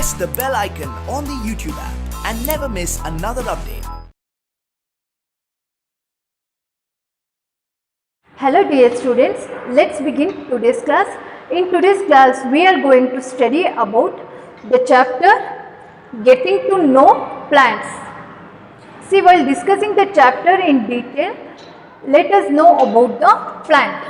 press the bell icon on the YouTube app and never miss another update. Hello dear students, let's begin today's class. In today's class, we are going to study about the chapter Getting to Know Plants. See, while discussing the chapter in detail, let us know about the plant.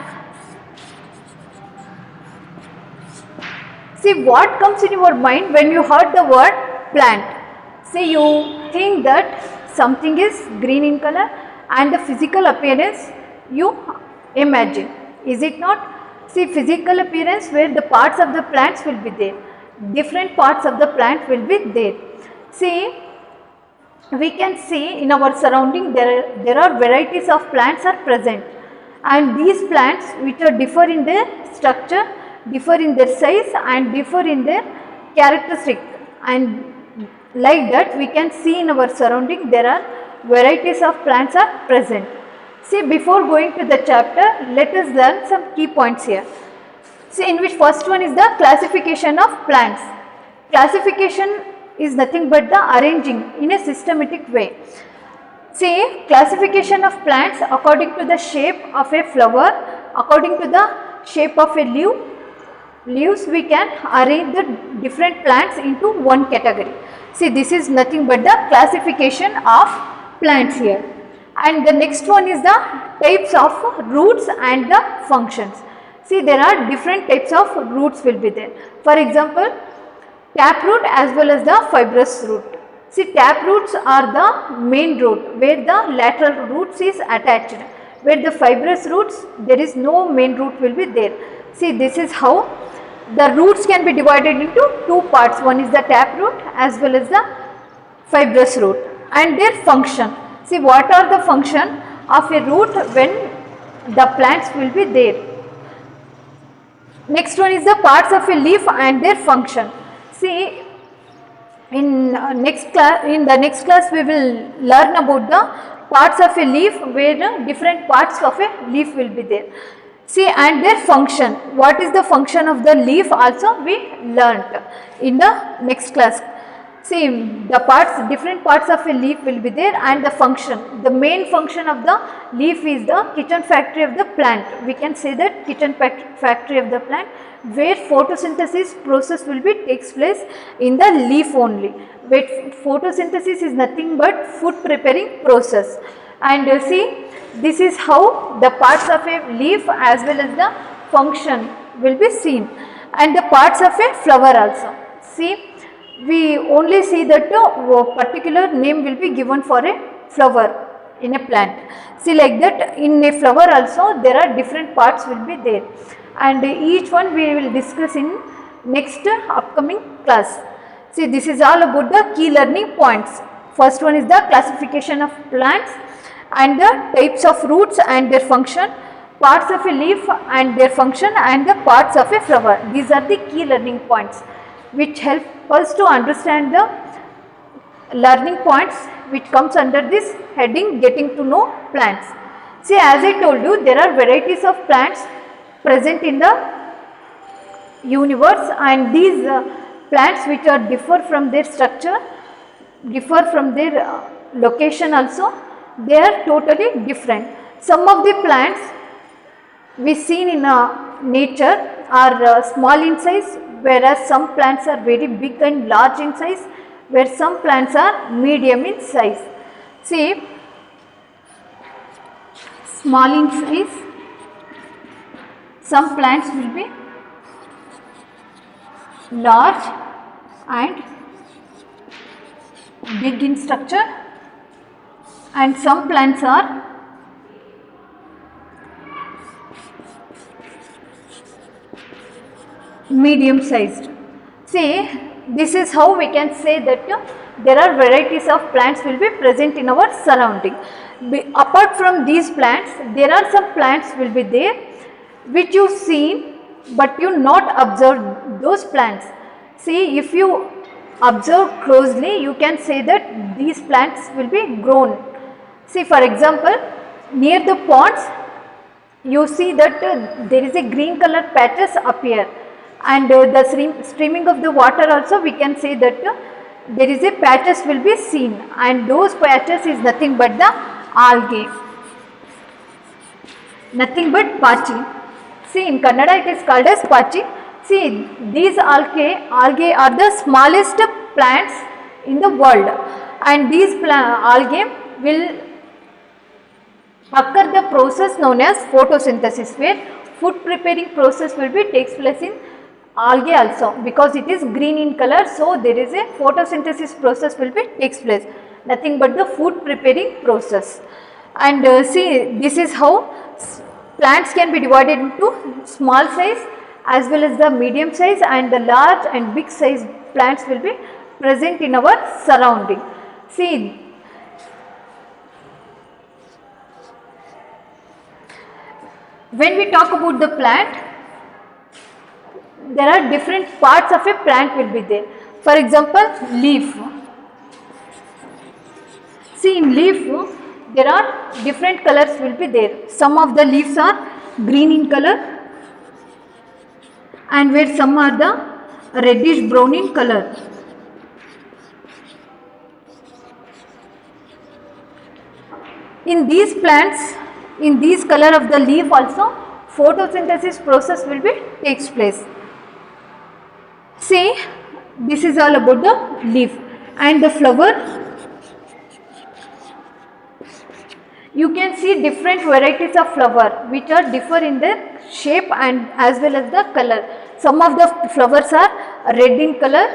See, what comes in your mind when you heard the word plant? See, you think that something is green in color and the physical appearance you imagine. Is it not? See, physical appearance where the parts of the plants will be there. Different parts of the plant will be there. See, we can see in our surrounding there are varieties of plants are present, and these plants which are differ in their structure, differ in their size and differ in their characteristic, and like that we can see in our surrounding there are varieties of plants are present. See, before going to the chapter, let us learn some key points here. See, in which first one is the classification of plants. Classification is nothing but the arranging in a systematic way. See, classification of plants according to the shape of a flower, according to the shape of a leaves, we can arrange the different plants into one category. See, this is nothing but the classification of plants here. And the next one is the types of roots and the functions. See, there are different types of roots will be there. For example, taproot as well as the fibrous root. See, taproots are the main root where the lateral roots is attached. Where the fibrous roots, there is no main root will be there. See, this is how the roots can be divided into two parts. One is the taproot as well as the fibrous root and their function. See, what are the function of a root when the plants will be there. Next one is the parts of a leaf and their function. See, in the next class we will learn about the parts of a leaf where different parts of a leaf will be there. See, and their function. What is the function of the leaf also we learnt in the next class. See, the parts, different parts of a leaf will be there, and the function. The main function of the leaf is the kitchen factory of the plant. We can say that kitchen factory of the plant, where photosynthesis process will be takes place in the leaf only. Where photosynthesis is nothing but food preparing process. And see, this is how the parts of a leaf as well as the function will be seen, and the parts of a flower also. See, we only see that a particular name will be given for a flower in a plant. See, like that in a flower also there are different parts will be there, and each one we will discuss in next upcoming class. See, this is all about the key learning points. First one is the classification of plants and the types of roots and their function, parts of a leaf and their function, and the parts of a flower. These are the key learning points which help us to understand the learning points which comes under this heading Getting to Know Plants. See, as I told you, there are varieties of plants present in the universe, and these plants which are differ from their structure, differ from their location also, they are totally different. Some of the plants we seen in nature are small in size, whereas some plants are very big and large in size, where some plants are medium in size. See, small in size, some plants will be large and big in structure, and some plants are medium sized. See, this is how we can say that there are varieties of plants will be present in our surrounding. Apart from these plants, there are some plants will be there which you seen but you not observe those plants. See, if you observe closely, you can say that these plants will be grown. See, for example, near the ponds, you see that there is a green color patches appear. and the streaming of the water also we can say that there is a patches will be seen, and those patches is nothing but the algae, nothing but pachi. See, in Kannada it is called as pachi. See, these algae are the smallest plants in the world, and these algae will occur the process known as photosynthesis, where food preparing process will be takes place in algae also, because it is green in color. So there is a photosynthesis process will be takes place, nothing but the food preparing process. And see, this is how plants can be divided into small size as well as the medium size, and the large and big size plants will be present in our surrounding. See, when we talk about the plant, there are different parts of a plant will be there. For example, leaf. See, in leaf there are different colors will be there. Some of the leaves are green in color, and where some are the reddish brown in color. In these plants, in these color of the leaf also, photosynthesis process will be takes place. See, this is all about the leaf. And the flower, you can see different varieties of flower which are differ in their shape and as well as the color. Some of the flowers are red in color,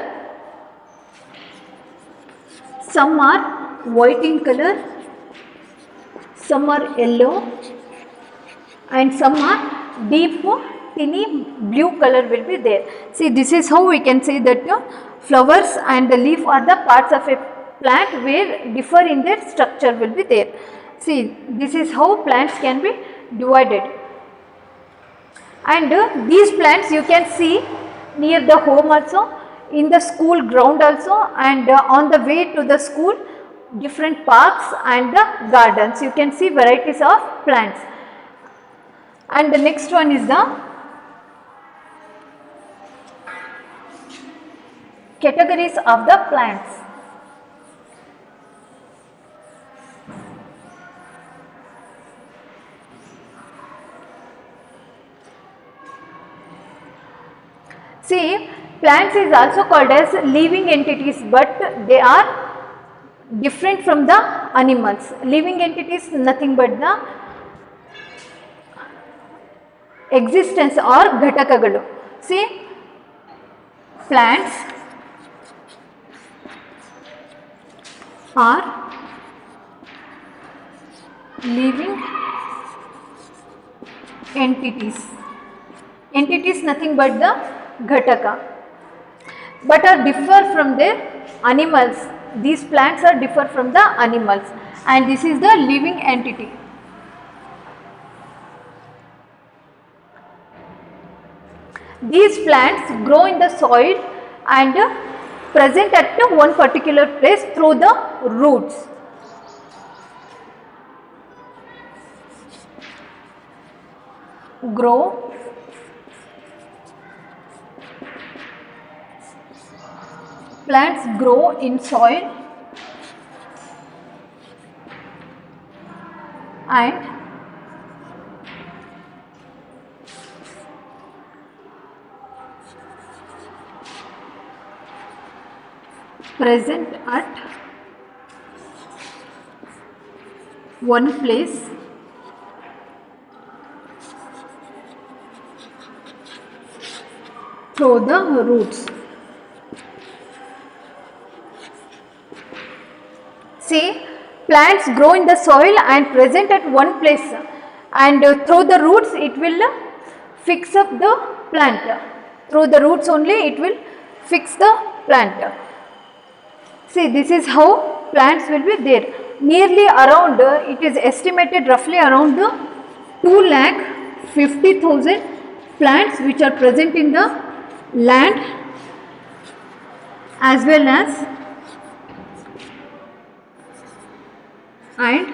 some are white in color, some are yellow, and some are deep tinny blue color will be there. See, this is how we can say that flowers and the leaf are the parts of a plant where differ in their structure will be there. See, this is how plants can be divided. And these plants you can see near the home also, in the school ground also, and on the way to the school, different parks and the gardens. You can see varieties of plants. And the next one is the categories of the plants. See, plants is also called as living entities, but they are different from the animals. Living entities nothing but the existence or ghatakagalu. See, plants are living entities. Entities nothing but the ghataka, but are differ from their animals. These plants are differ from the animals, and this is the living entity. These plants grow in the soil and present at one particular place through the roots. Grow plants grow in soil and present at one place through the roots. See, plants grow in the soil and present at one place, and through the roots it will fix up the plant. Through the roots only it will fix the plant. See, this is how plants will be there. Nearly around, it is estimated roughly around 2,50,000 plants which are present in the land as well as and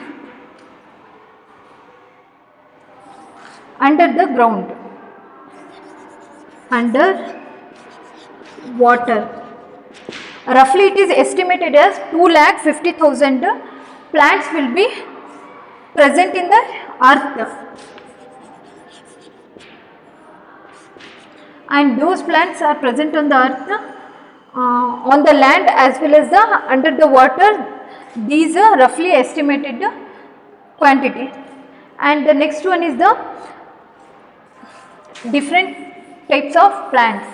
under the ground. Under water. Roughly it is estimated as 2,50,000 plants will be present in the earth. And those plants are present on the earth, on the land as well as the under the water. These are roughly estimated quantity. And the next one is the different types of plants.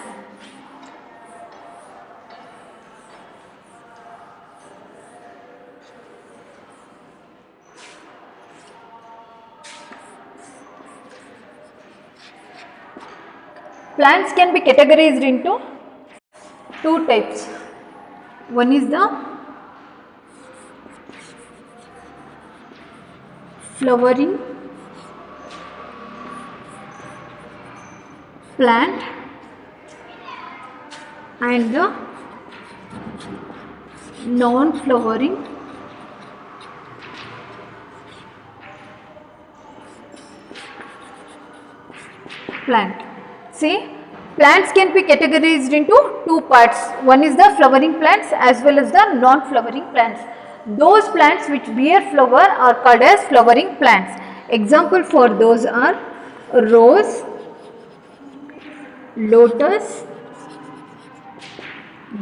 Plants can be categorized into two types. One is the flowering plant and the non-flowering plant. See, plants can be categorized into two parts. One is the flowering plants as well as the non-flowering plants. Those plants which bear flower are called as flowering plants. Example for those are rose, lotus,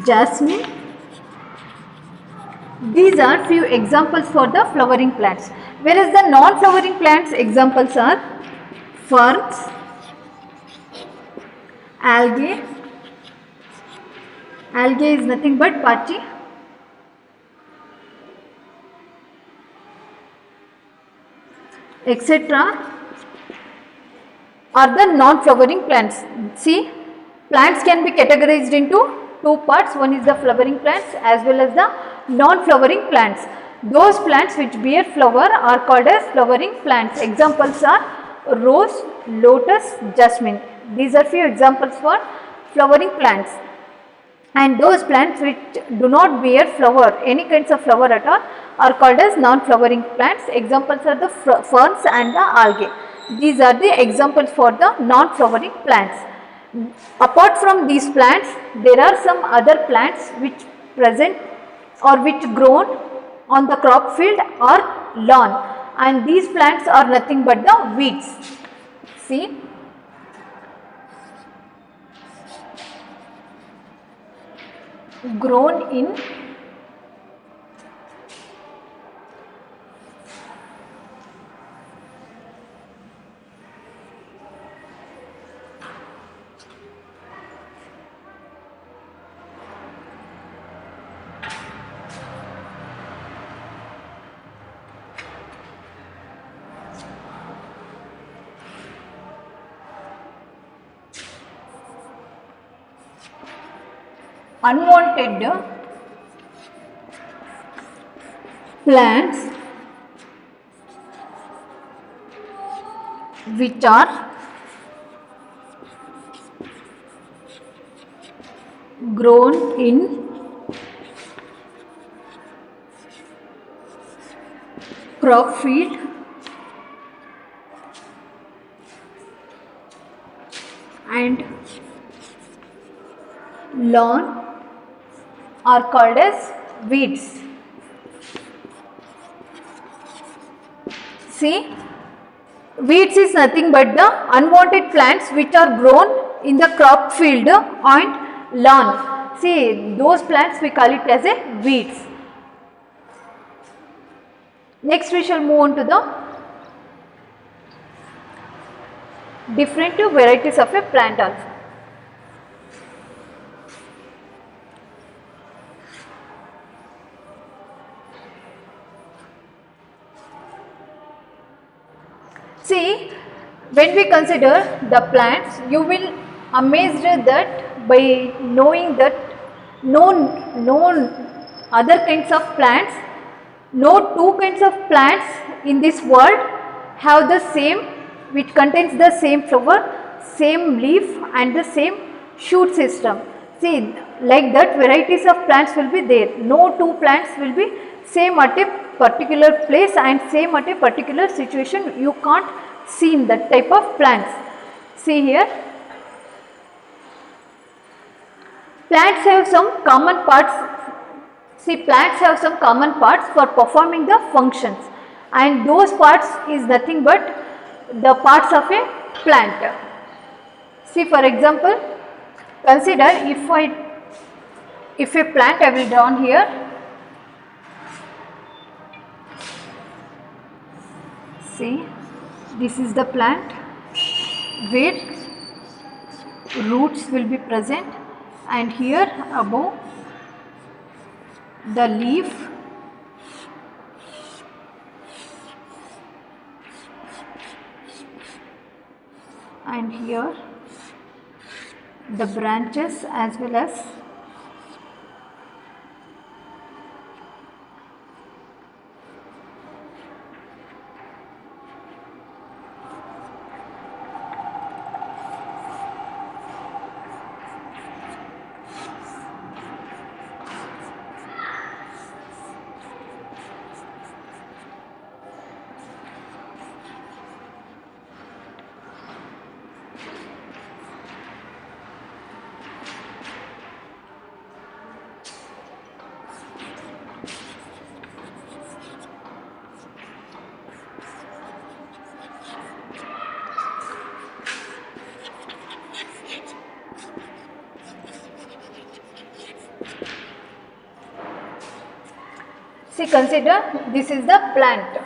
jasmine. These are few examples for the flowering plants. Whereas the non-flowering plants examples are ferns, algae. Algae is nothing but patchy. Etc. are the non-flowering plants. See, plants can be categorized into two parts. One is the flowering plants as well as the non-flowering plants. Those plants which bear flower are called as flowering plants. Examples are rose, lotus, jasmine. These are few examples for flowering plants. And those plants which do not bear flower, any kinds of flower at all, are called as non-flowering plants. Examples are the ferns and the algae. These are the examples for the non-flowering plants. Apart from these plants, there are some other plants which present or which grown on the crop field or lawn, and these plants are nothing but the weeds. See, grown in unwanted plants which are grown in crop field and lawn are called as weeds. See, weeds is nothing but the unwanted plants which are grown in the crop field and lawn. See, those plants we call it as a weeds. Next we shall move on to the different varieties of a plant also. See, when we consider the plants, you will amazed that by knowing that no other kinds of plants, no two kinds of plants in this world have the same, which contains the same flower, same leaf and the same shoot system. See, like that varieties of plants will be there. No two plants will be same at a particular place and same at a particular situation. You can't see in that type of plants. See here, Plants have some common parts. See, plants have some common parts for performing the functions, and those parts is nothing but the parts of a plant. See, for example, consider if a plant, I will draw here. See, this is the plant where roots will be present, and here above the leaf, and here the branches as well as see, consider this is the plant.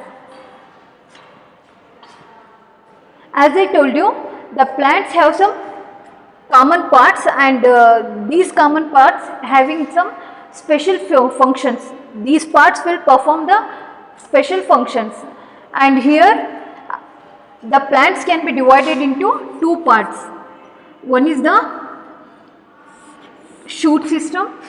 As I told you, the plants have some common parts, and these common parts having some special functions. These parts will perform the special functions, and here the plants can be divided into two parts. One is the shoot system,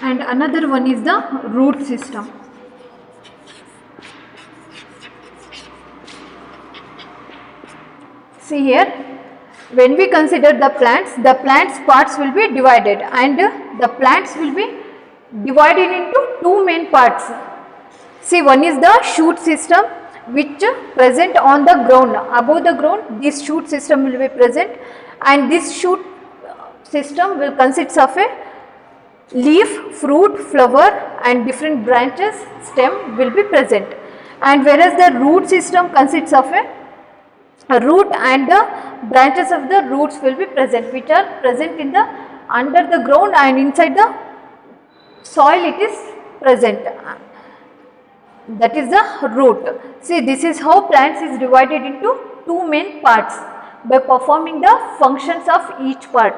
and another one is the root system. See here, when we consider the plants parts will be divided, and the plants will be divided into two main parts. See, one is the shoot system which present on the ground. Above the ground, this shoot system will be present, and this shoot system will consist of a leaf, fruit, flower, and different branches, stem will be present. And whereas the root system consists of a root, and the branches of the roots will be present, which are present in the under the ground, and inside the soil it is present. That is the root. See, this is how plants is divided into two main parts by performing the functions of each part.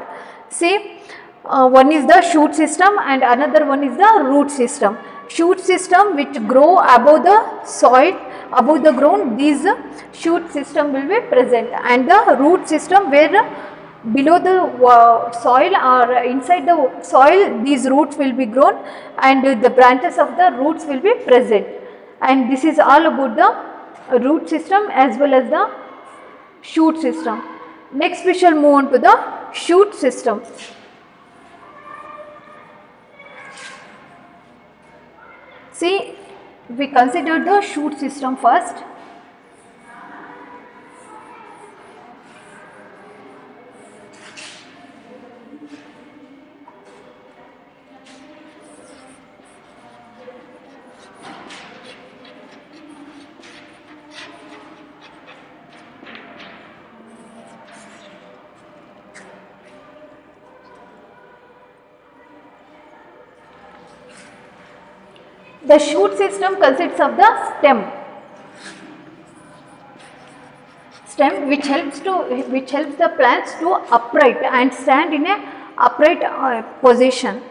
See, one is the shoot system and another one is the root system. Shoot system which grow above the soil, above the ground, these shoot system will be present, and the root system where below the soil or inside the soil these roots will be grown, and the branches of the roots will be present. And this is all about the root system as well as the shoot system. Next we shall move on to the shoot system. See, we consider the shoot system first. The shoot system consists of the stem which helps the plants to upright and stand in a upright position.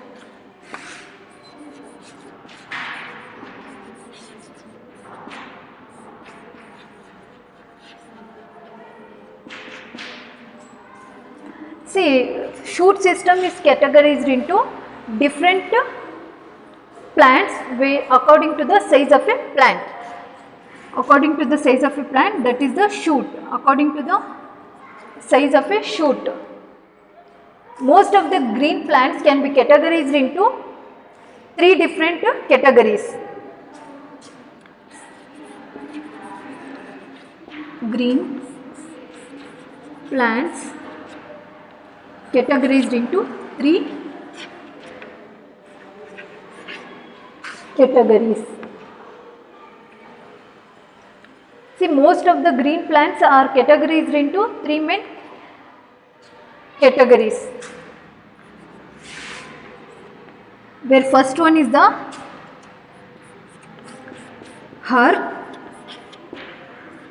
See, shoot system is categorized into different plants according to the size of a plant. According to the size of a plant, that is the shoot. According to the size of a shoot, most of the green plants can be categorized into three different categories: green, plants categorized into three categories. See, most of the green plants are categorized into three main categories. Where first one is the herb,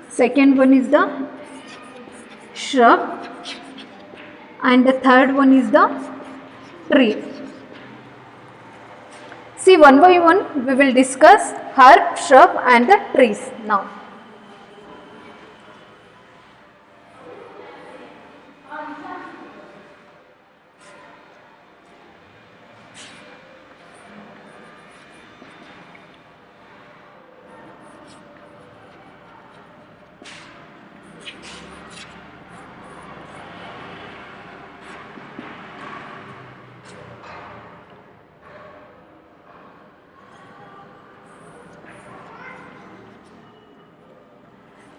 second one is the shrub, and the third one is the tree. See, one by one we will discuss herb, shrub and the trees now.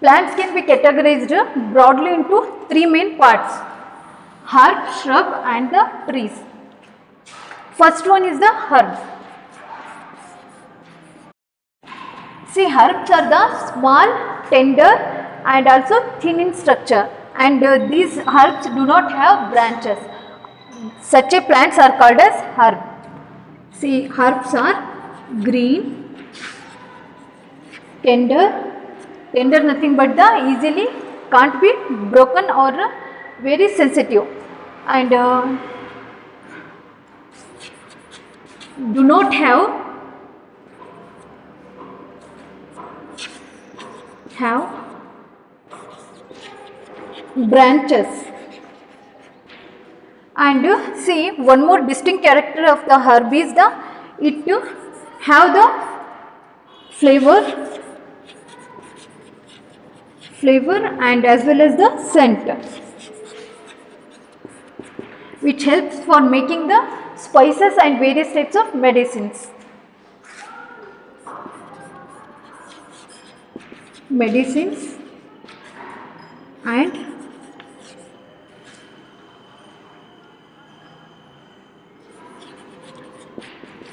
Plants can be categorized broadly into three main parts: herb, shrub and the trees. First one is the herbs. See, herbs are the small, tender and also thin in structure, and these herbs do not have branches. Such a plants are called as herb. See, herbs are green, tender nothing but the easily can't be broken or very sensitive, and do not have branches. And see, one more distinct character of the herb is the it have the flavor and as well as the scent, which helps for making the spices and various types of medicines. And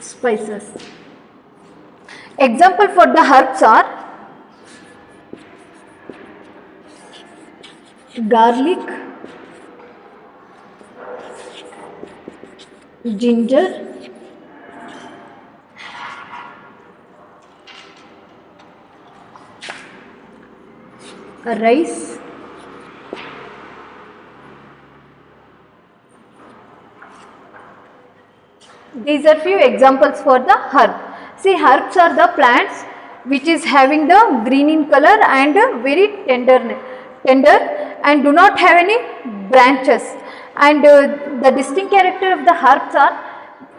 spices. Example for the herbs are garlic, ginger, rice, these are few examples for the herb. See, herbs are the plants which is having the green in color and very tender and do not have any branches, and the distinct character of the herbs are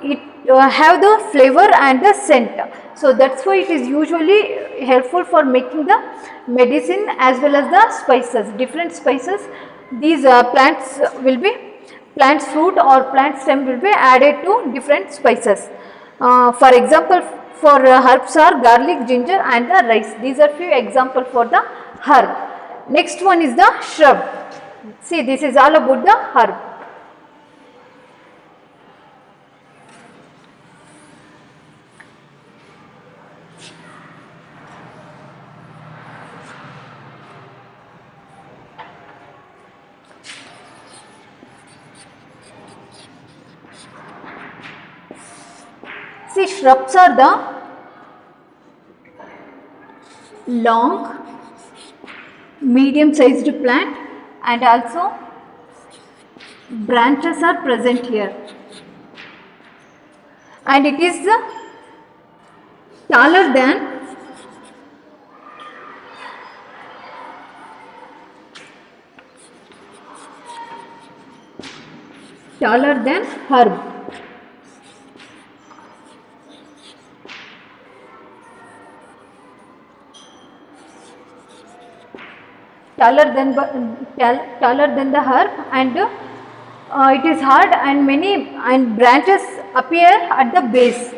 it have the flavor and the scent. So that's why it is usually helpful for making the medicine as well as the spices, different spices. These plant's fruit or plant stem will be added to different spices. For example, for herbs are garlic, ginger and the rice. These are few examples for the herb. Next one is the shrub. See, this is all about the herb. See, shrubs are the long, medium sized plant, and also branches are present here, and it is taller than herb. Taller than the herb, and it is hard, and many branches appear at the base.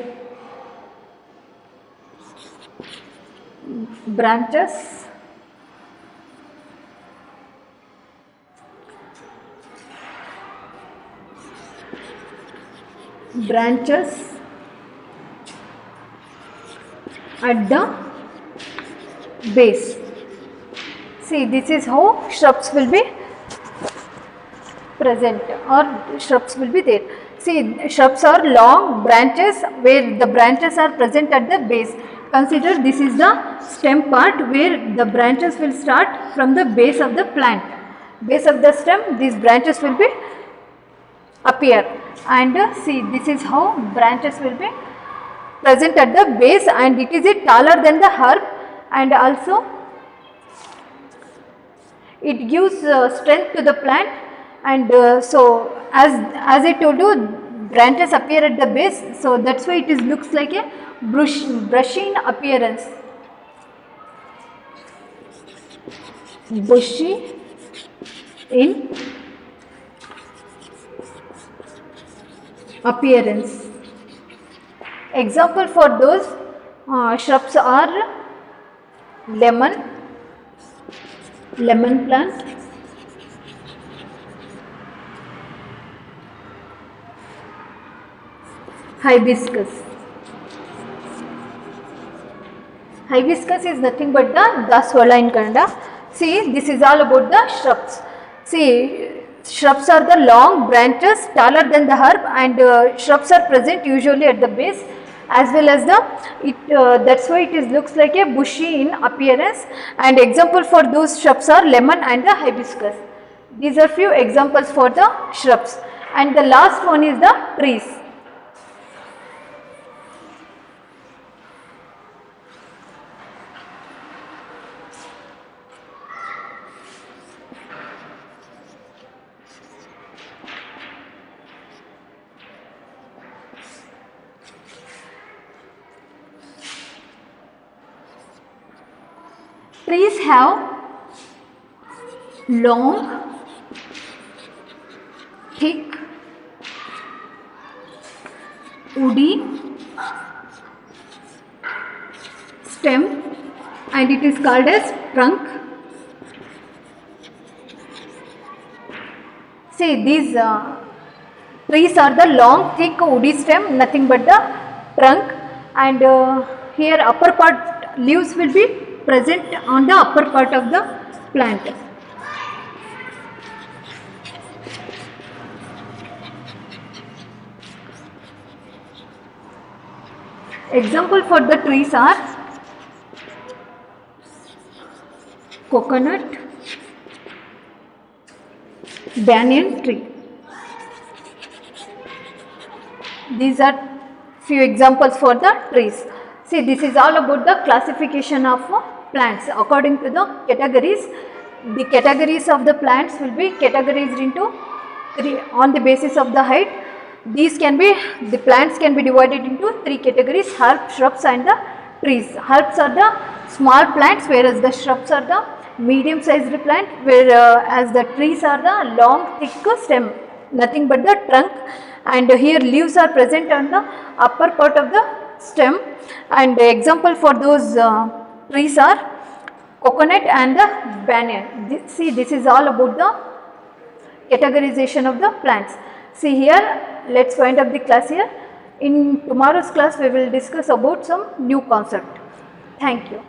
branches at the base. See, this is how shrubs will be present or shrubs will be there. See, shrubs are long branches where the branches are present at the base. Consider this is the stem part where the branches will start from the base of the plant. Base of the stem, these branches will be appear, and see, this is how branches will be present at the base, and it is taller than the herb, and also it gives strength to the plant. And so as I told you, branches appear at the base, so that's why it is looks like a brushy in appearance. Bushy in appearance. Example for those shrubs are lemon plant, hibiscus. Hibiscus is nothing but the daswala in Kannada. See, this is all about the shrubs. See, shrubs are the long branches taller than the herb, and shrubs are present usually at the base, as well as that's why it looks like a bushy in appearance. And example for those shrubs are lemon and the hibiscus. These are few examples for the shrubs. And the last one is the trees. Trees have long, thick, woody stem, and it is called as trunk. See, these trees are the long, thick, woody stem, nothing but the trunk, and here upper part leaves will be present on the upper part of the plant. Example for the trees are coconut, banyan tree. These are few examples for the trees. See, this is all about the classification of plants according to the categories. The categories of the plants will be categorized into three on the basis of the height. The plants can be divided into three categories: herb, shrubs, and the trees. Herbs are the small plants, whereas the shrubs are the medium sized plant, whereas the trees are the long, thick stem, nothing but the trunk, and here leaves are present on the upper part of the stem. And the example for those trees are coconut and the banyan. See, this is all about the categorization of the plants. See here, let's wind up the class here. In tomorrow's class, we will discuss about some new concept. Thank you.